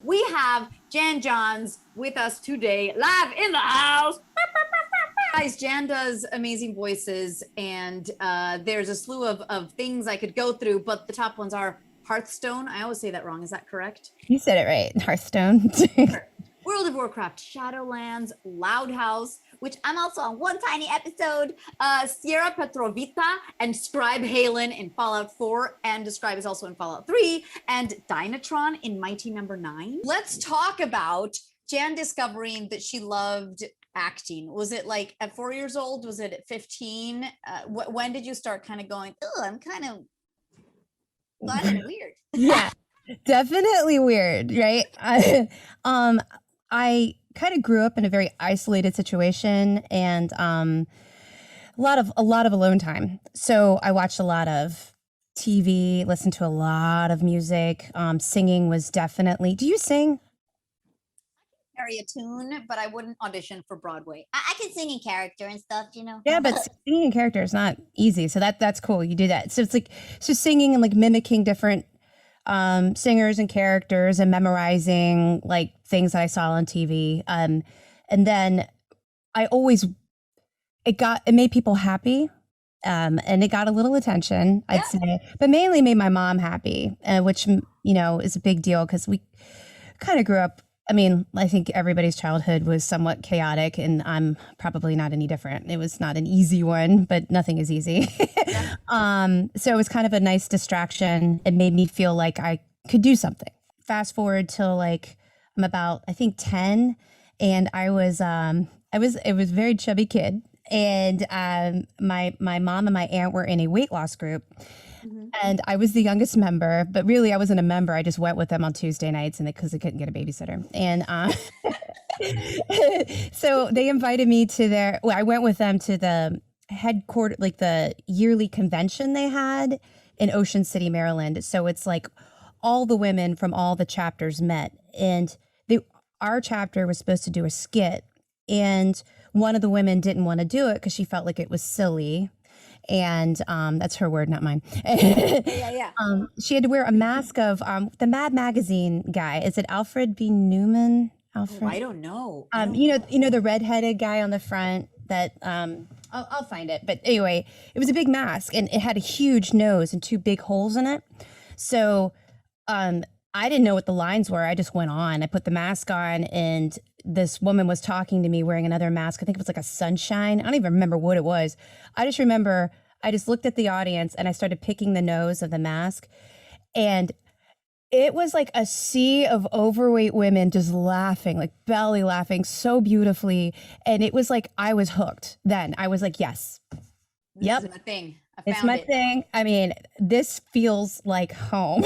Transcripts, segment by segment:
We have Jan Johns with us today, live in the house. Guys, Jan does amazing voices, and there's a slew of things I could go through, but the top ones are Hearthstone. I always say that wrong. Is that correct? You said it right. Hearthstone. World of Warcraft, Shadowlands, Loud House, which I'm also on one tiny episode, Sierra Petrovita, and Scribe Haylen in Fallout 4, and the Scribe is also in Fallout 3, and Dynatron in Mighty Number 9. Let's talk about Jan discovering that she loved acting. Was it like at 4 years old? Was it at 15? When did you start kind of going, oh, I'm kind of weird? Yeah, definitely weird, right? I kind of grew up in a very isolated situation, and a lot of alone time. So I watched a lot of TV, listened to a lot of music. Singing was definitely. Do you sing? Carry a tune, but I wouldn't audition for Broadway. I can sing in character and stuff, you know. Yeah, but singing in character is not easy. So that's cool. You do that. So it's like singing and like mimicking different singers and characters and memorizing like things that I saw on TV. And then it made people happy. And it got a little attention, I'd say, but mainly made my mom happy, which, is a big deal because we kind of grew up. I mean, I think everybody's childhood was somewhat chaotic, and I'm probably not any different. It was not an easy one, but nothing is easy. So it was kind of a nice distraction. It made me feel like I could do something. Fast forward till like I'm about, I think 10, and I was a very chubby kid, and my mom and my aunt were in a weight loss group. Mm-hmm. And I was the youngest member, but really I wasn't a member. I just went with them on Tuesday nights, and because they couldn't get a babysitter. And so they invited me to I went with them to the headquarters, like the yearly convention they had in Ocean City, Maryland. So it's like all the women from all the chapters met, and our chapter was supposed to do a skit, and one of the women didn't want to do it because she felt like it was silly. And that's her word, not mine. Yeah. She had to wear a mask of the Mad Magazine guy. Is it Alfred B. Newman? Alfred? Oh, I don't know. You know the redheaded guy on the front. That I'll find it. But anyway, it was a big mask, and it had a huge nose and two big holes in it. So I didn't know what the lines were. I just went on. I put the mask on, and this woman was talking to me wearing another mask. I think it was like a sunshine. I don't even remember what it was. I just remember I just looked at the audience, and I started picking the nose of the mask. And it was like a sea of overweight women just laughing, like belly laughing so beautifully. And it was like I was hooked then. I was like, yes. This is my thing. It's my thing. I mean, this feels like home.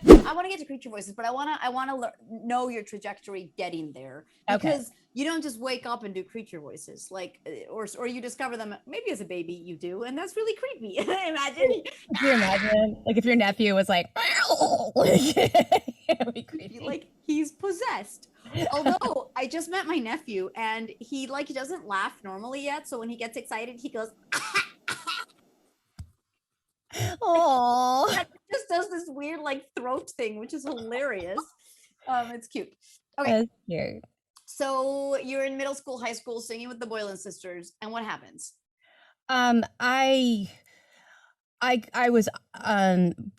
I want to get to creature voices, but I want to know your trajectory getting there, because you don't just wake up and do creature voices, like, or you discover them maybe as a baby, you do, and that's really creepy. Imagine. Can you imagine, like, if your nephew was like, it'd be creepy, like he's possessed. Although I just met my nephew, and he doesn't laugh normally yet, so when he gets excited, he goes. Oh, just does this weird like throat thing, which is hilarious. It's cute. Okay. That's cute. So you're in middle school, high school, singing with the Boylan sisters, and what happens? I was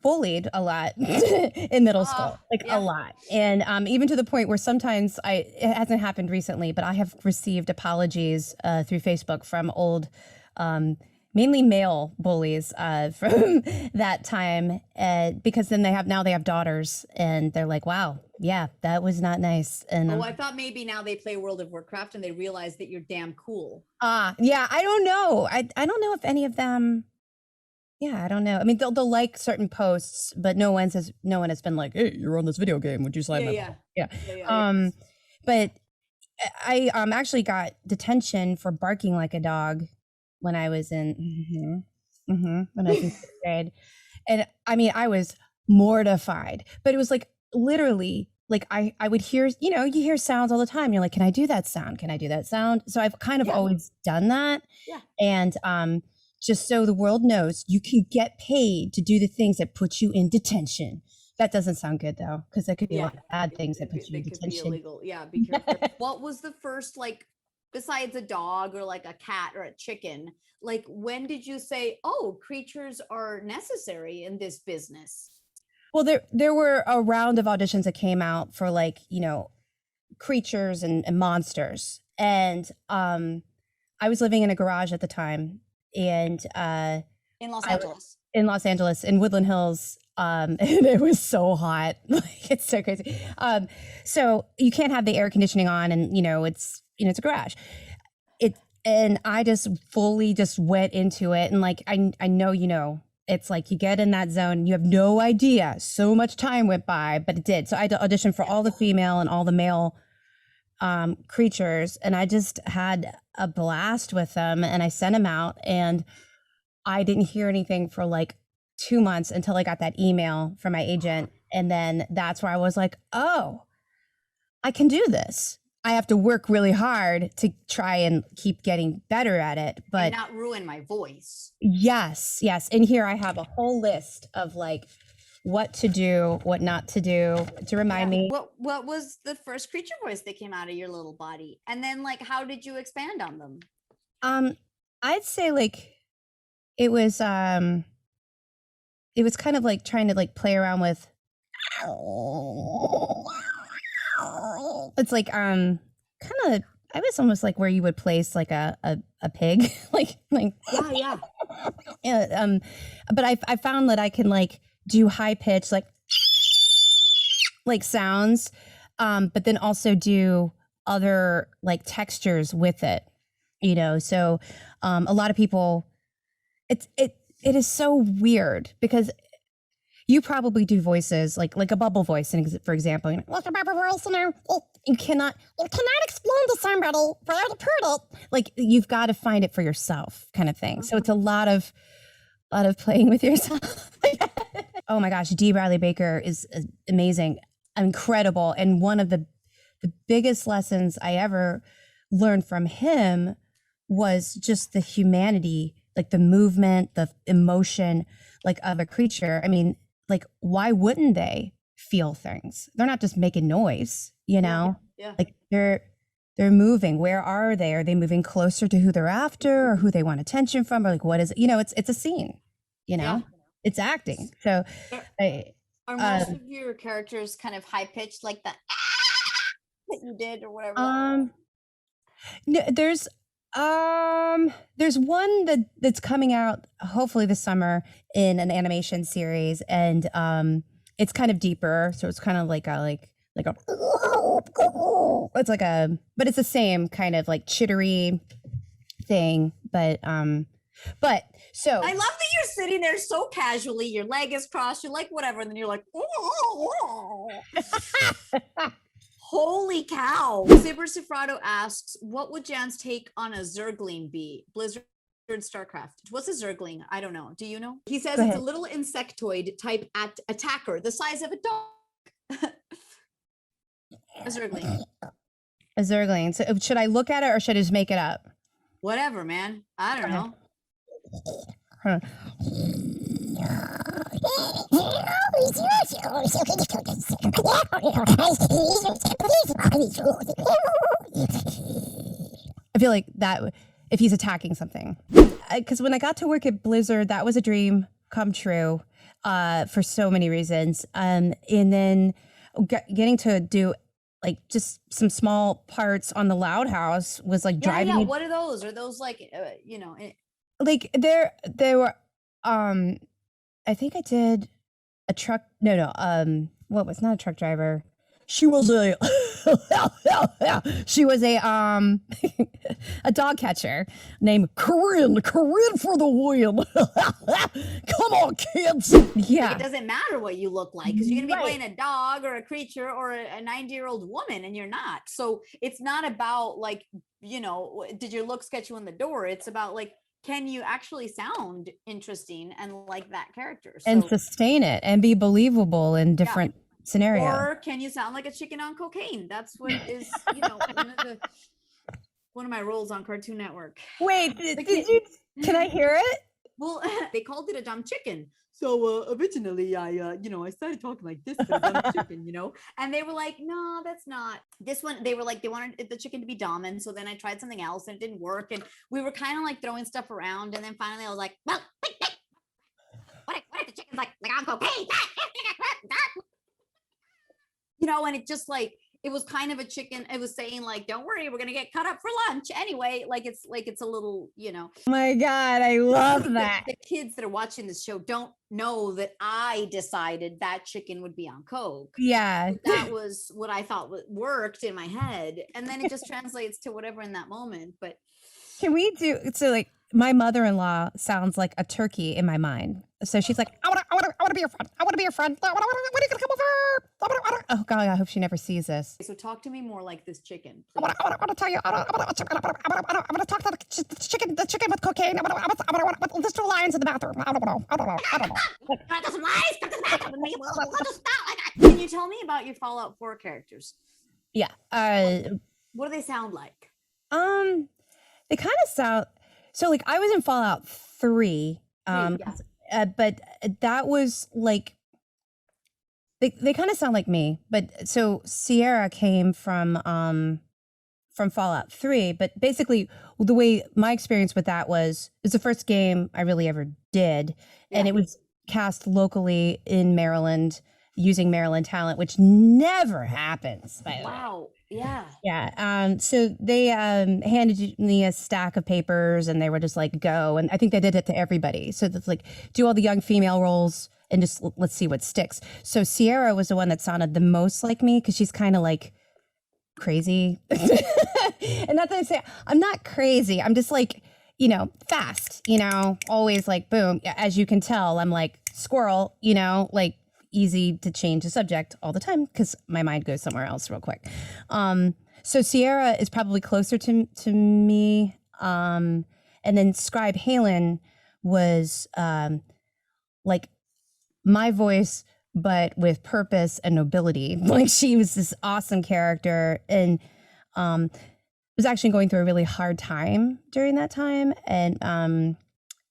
bullied a lot in middle school, a lot, and even to the point where sometimes it hasn't happened recently, but I have received apologies through Facebook from old. Mainly male bullies from that time, because then they have daughters, and they're like, wow, yeah, that was not nice. And I thought maybe now they play World of Warcraft and they realize that you're damn cool. Yeah, I don't know. I don't know if any of them. Yeah, I don't know. I mean, they'll like certain posts, but no one has been like, hey, you're on this video game. Would you slide my? Yeah. But I actually got detention for barking like a dog when I was in sixth grade. And I mean, I was mortified, but it was like literally like I would hear, you hear sounds all the time. You're like, can I do that sound? Can I do that sound? So I've kind of always done that. Yeah. And just so the world knows, you can get paid to do the things that put you in detention. That doesn't sound good though, because there could be a Yeah, lot of bad things that put you they in could be detention. illegal. Yeah, be careful. What was the first, like, besides a dog or like a cat or a chicken, like when did you say, oh, creatures are necessary in this business? Well, there were a round of auditions that came out for like, you know, creatures and monsters. And I was living in a garage at the time, and In Los I was Angeles. in Los Angeles in Woodland Hills. And it was so hot. Like it's so crazy. So you can't have the air conditioning on, and you know, it's a garage. And I just fully just went into it, and like I know, you know, it's like you get in that zone and you have no idea. So much time went by, but it did. So I auditioned for all the female and all the male creatures, and I just had a blast with them, and I sent them out, and I didn't hear anything for like 2 months until I got that email from my agent. And then that's where I was like, oh, I can do this. I have to work really hard to try and keep getting better at it. But and not ruin my voice. yes. And here I have a whole list of like what to do, what not to do to remind me. What was the first creature voice that came out of your little body? And then like how did you expand on them? I'd say like it was kind of like trying to like play around with it's like kind of I was almost like where you would place like a pig like yeah but I found that I can like do high pitch like sounds, but then also do other like textures with it, you know. So a lot of people it is so weird because you probably do voices like a bubble voice, for example. You cannot explain to somebody where to put it. Like you've got to find it for yourself, kind of thing. So it's a lot of playing with yourself. Oh my gosh, D. Bradley Baker is amazing, incredible, and one of the biggest lessons I ever learned from him was just the humanity, like the movement, the emotion, like of a creature. I mean, like, why wouldn't they feel things? They're not just making noise, you know? Yeah. Like they're moving. Where are they? Are they moving closer to who they're after or who they want attention from? Or like, what is it? You know, it's a scene, you know, it's acting. So are most of your characters kind of high pitched like that that you did or whatever? No, there's one that's coming out hopefully this summer in an animation series, and it's kind of deeper, so it's kind of like a it's like but it's the same kind of like chittery thing, but so I love that you're sitting there so casually, your leg is crossed, you're like whatever, and then you're like holy cow. Saber Sifrado asks, what would Jan's take on a Zergling be? Blizzard StarCraft. What's a Zergling? I don't know. Do you know? He says it's a little insectoid type attacker, the size of a dog. A Zergling. A Zergling. So should I look at it or should I just make it up? Whatever, man. I don't know. Huh. I feel like that if he's attacking something, because when I got to work at Blizzard, that was a dream come true for so many reasons. And then getting to do like just some small parts on the Loud House was like driving me. What are those? Are those like you know? Like there were I think I did a truck. No. What was not a truck driver? She was a a dog catcher named Corinne for the win. Come on, kids. Yeah. It doesn't matter what you look like because you're gonna be playing a dog or a creature or a 90-year-old woman, and you're not. So it's not about like, you know, did your looks get you in the door? It's about like, can you actually sound interesting and like that character and sustain it and be believable in different scenarios? Or can you sound like a chicken on cocaine? That's what is, you know, one of my roles on Cartoon Network. Wait, can I hear it? Well, they called it a dumb chicken. So originally I started talking like this, but a dumb chicken, and they were like, no, that's not this one. They were like, they wanted the chicken to be dumb. And so then I tried something else and it didn't work. And we were kind of like throwing stuff around. And then finally I was like, well, what if the chicken's like on cocaine? And it just like, it was kind of a chicken. It was saying like, don't worry, we're going to get cut up for lunch anyway. It's a little, Oh my God, I love that. The kids that are watching this show don't know that I decided that chicken would be on coke. Yeah. But that was what I thought worked in my head. And then it just translates to whatever in that moment. But can we so like my mother-in-law sounds like a turkey in my mind. So she's like, I want to be your friend. I want to be your friend. When are you gonna come over? Oh God, I hope she never sees this. So talk to me more like this chicken. I want to tell you. I'm gonna talk to the chicken with cocaine. There's 2 lions in the bathroom. I don't know. Can you tell me about your Fallout 4 characters? Yeah. What do they sound like? They kind of sound so like I was in Fallout 3. But that was like they kind of sound like me. But so Sierra came from Fallout 3, but basically the way my experience with that was the first game I really ever did, and it was cast locally in Maryland using Maryland talent, which never happens, by the way. Wow. Yeah. Yeah. So they handed me a stack of papers and they were just like, go. And I think they did it to everybody. So that's like, do all the young female roles and just let's see what sticks. So Sierra was the one that sounded the most like me because she's kind of like crazy. And not that I say I'm not crazy. I'm just like, fast, always like, boom. As you can tell, I'm like squirrel, like easy to change the subject all the time because my mind goes somewhere else real quick. So Sierra is probably closer to me. And then Scribe Haylen was like my voice, but with purpose and nobility. Like she was this awesome character and was actually going through a really hard time during that time. And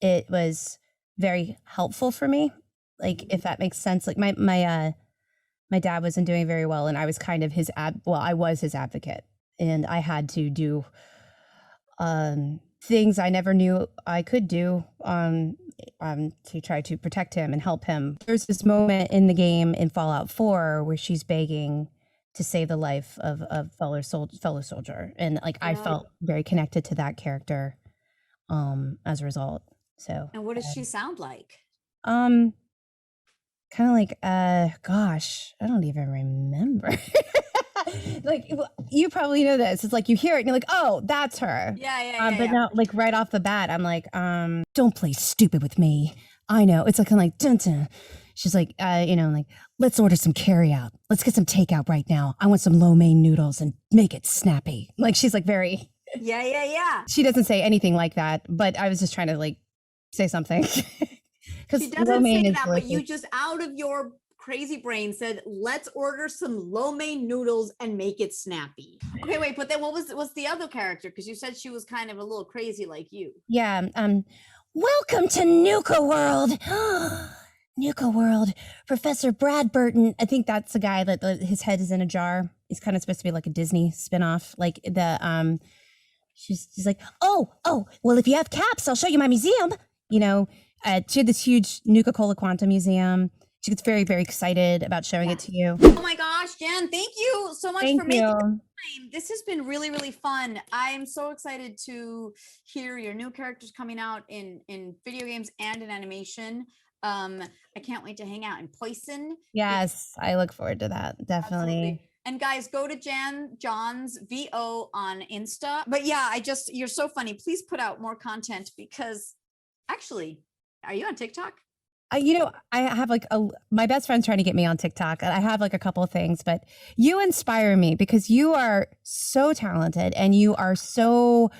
it was very helpful for me. Like, if that makes sense, like my dad wasn't doing very well and I was kind of I was his advocate and I had to do things I never knew I could do to try to protect him and help him. There's this moment in the game in Fallout 4 where she's begging to save the life of a fellow soldier. And like, I felt very connected to that character as a result. So. And what does she sound like? Kind of like, gosh, I don't even remember. Like, you probably know this. It's like you hear it and you're like, oh, that's her. Yeah. But now, like right off the bat, I'm like, don't play stupid with me. I know. It's like kind of like, dun dun. She's like, like, let's order some carry out. Let's get some takeout right now. I want some lo mein noodles and make it snappy. Like she's like very. Yeah. She doesn't say anything like that, but I was just trying to like say something. She doesn't say that, but you just out of your crazy brain said, let's order some lo mein noodles and make it snappy. Okay, wait, but then what's the other character? Because you said she was kind of a little crazy like you. Yeah. Welcome to Nuka World. Nuka World. Professor Brad Burton. I think that's the guy that his head is in a jar. He's kind of supposed to be like a Disney spinoff. Like the she's like, oh, well, if you have caps, I'll show you my museum. She had this huge Nuka-Cola Quantum Museum. She gets very, very excited about showing it to you. Oh my gosh, Jen, thank you so much for making time. This has been really, really fun. I'm so excited to hear your new characters coming out in video games and in animation. I can't wait to hang out in Poison. Yes, I look forward to that. Definitely. Absolutely. And guys, go to John's VO on Insta. But yeah, you're so funny. Please put out more content because actually, are you on TikTok? I have like my best friend's trying to get me on TikTok. I have like a couple of things, but you inspire me because you are so talented and you are so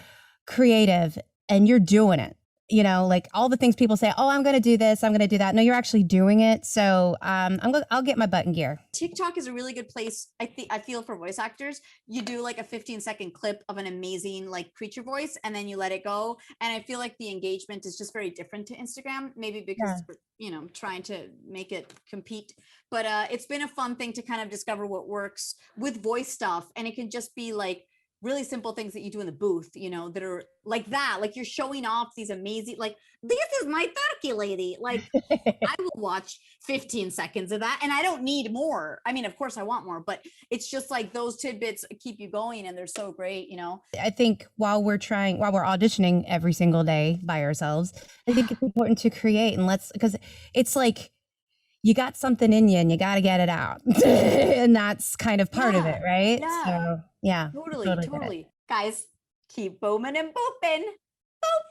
creative and you're doing it. you know, like all the things people say, oh, I'm going to do this, I'm going to do that. No, you're actually doing it. So I'll get my butt in gear. TikTok is a really good place. I feel for voice actors, you do like a 15-second clip of an amazing like creature voice, and then you let it go. And I feel like the engagement is just very different to Instagram, maybe because we're, you know, trying to make it compete. But it's been a fun thing to kind of discover what works with voice stuff. And it can just be like really simple things that you do in the booth, you know, that are like that, like you're showing off these amazing, like, this is my turkey lady. Like, I will watch 15 seconds of that and I don't need more. I mean, of course I want more, but it's just like those tidbits keep you going and they're so great, you know? I think while we're auditioning every single day by ourselves, I think it's important to create and because it's like, you got something in you and you got to get it out. And that's kind of part of it, right? Yeah. So yeah. Totally. Guys, keep booming and booping. Boop.